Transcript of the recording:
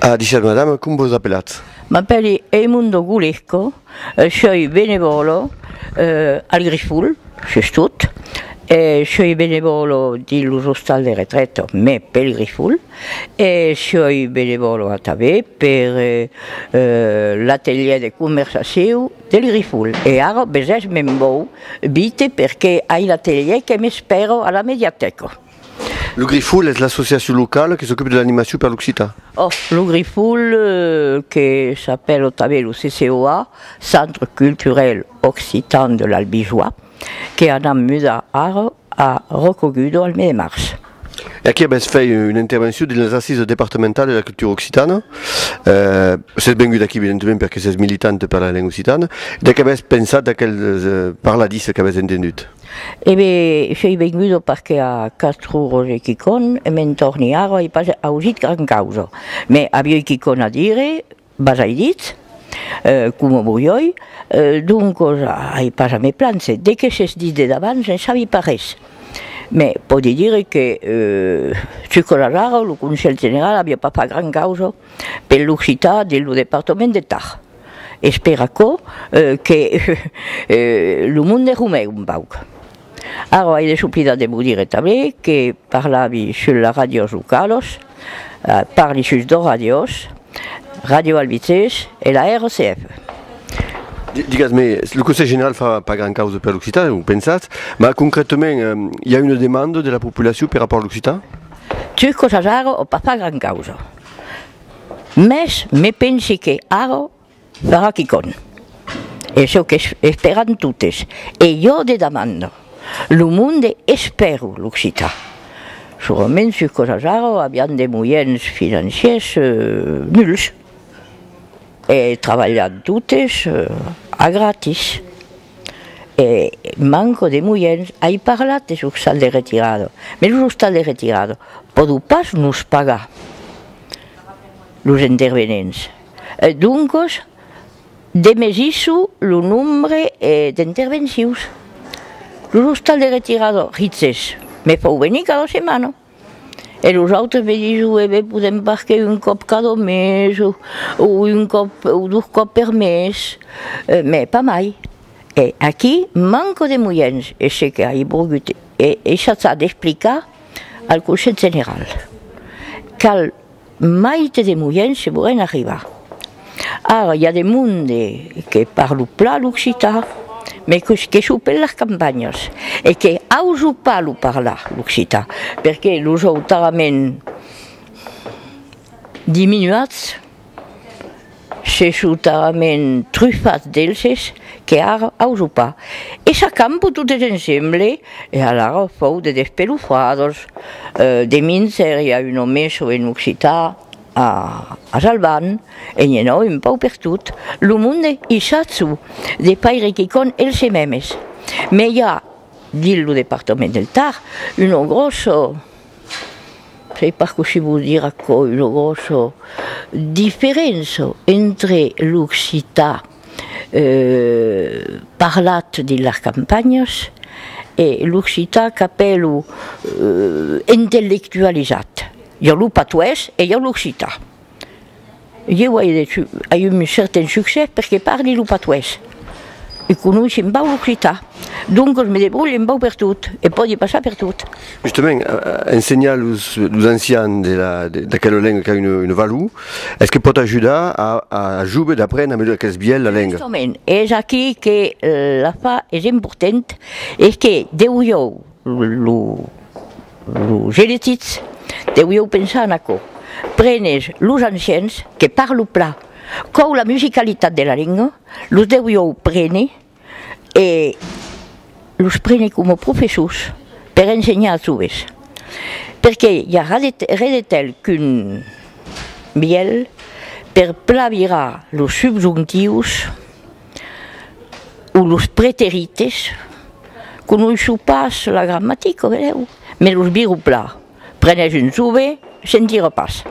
Dice madame, come vous appelate? M'appelle Eimundo Gulesco, soy benevolo al Griful, Sestut, soy benevolo dell'Hostal de Retreto, me pel Griful, e soy benevolo a també per l'atelier de conversació del Griful. E ara besès me'n vau vite perquè hai l'atelier que m'espero a la Mediateca. Le Griful est l'association locale qui s'occupe de l'animation par l'Occitan. Oh, le Griful, qui s'appelle aussi le CCOA, Centre culturel occitan de l'Albigeois, qui a muda ara a Rocogudo al mes de mars. Et qui a fait une intervention dans les assises départementales de la culture occitane. C'est bien ici, évidemment, parce que c'est militante pour la langue occitane. Et qui a pensé par la 10 que avez entendu? E beh, sei venuto perché a Castro Roger Chicon e mentorni aro e pas a usit gran causa. Me abbiamo Chicon a dire, basai dit, come voglioi, dunque hai pas a me planze. Dès que ses dit de davant, je ne savi pas res. Mais può dire che su Colasaro, il Consiglio Generale abbia pas gran causa per l'Occità del Dipartimento de Tar. E spera che il mondo è rumè un poco. Alors, il est supplié de vous dire que parlavi sur la radio locales, parli sur deux radios, Radio Albices et la RCF. Dites-moi, le Conseil général ne fait pas grand cause pour l'Occitan, vous pensez, mais concrètement, il y a une demande de la population par rapport à l'Occitan? Tu sais que ça n'a pas grand cause. Mais je pense que Aro fera qui compte. Et ce que espèrent toutes. Et je te demande. Le monde espère l'Occitan. Sûrement, sur Cosasaro, abbiamo des moyens financiers nuls. Et travaillent toutes à gratis. Et manque de moyens. Hai parlat de l'hostal de retirado. Mais l'hostal de retirado pot pas nous pagar les intervenants. Donc, demesissu le nombre d'intervencions. L'hostal de retirado, ritzes, me feu venir cada setmana. E els altres me diuen, podem partir un cop cada mes, o un cop, o dos cops per mes, mais pas mai. E aquí manco de moyens, e sé que hi ha volgut, e això s'ha d'explicar al Consell General. Cal mai de moyens se volen arribar. Ara, hi ha des monde que parlent pla l'Occità, mais que s'oppellent les campagnes et que n'osent pas parler l'Occitan, parce que els autarament diminuats, ses autarament truffats d'ells, que ara n'osent pas. Et ça campo toutes ensemble, et alors fou de despelufrados, de mincer, hi ha un home en Occitan, a Salvan, e n'hi ha un pau per tot. El món hi s'atzu de paire que con els memes. Mais hi ha, dins el departament del Tar, una grossa, no sé pas si vull dir una grossa diferència entre l'occità parlat de les campanyes i l'occità que apel·lo intel·lectualitzat. Hi ha el patuès i hi ha l'occità. Jo he un certain succés perquè parli el patuès. I coneixo un peu l'occità. Donc, je me débrouille un peu per tot, et pot passar per tot. Justement, ensenyar als ancians d'aquella llengua que ha una valor, est-ce que pot ajudar a joves d'aprendre a millor que es bien la llengua? Justament, és aquí que la fa és important, és que deuieu els geretits, deuieu pensar en això. Prenes els ancians que parlen pla, com la musicalitat de la llengua, els deuieu prendre i els prendre com a professors per ensenyar als joves. Perquè hi ha res de tel qu'un biel per plavirar els subjuntius o els preterites, coneixo pas la gramàtica, vedeu? Mais els viru pla. Prenes un jove, sentirà pas.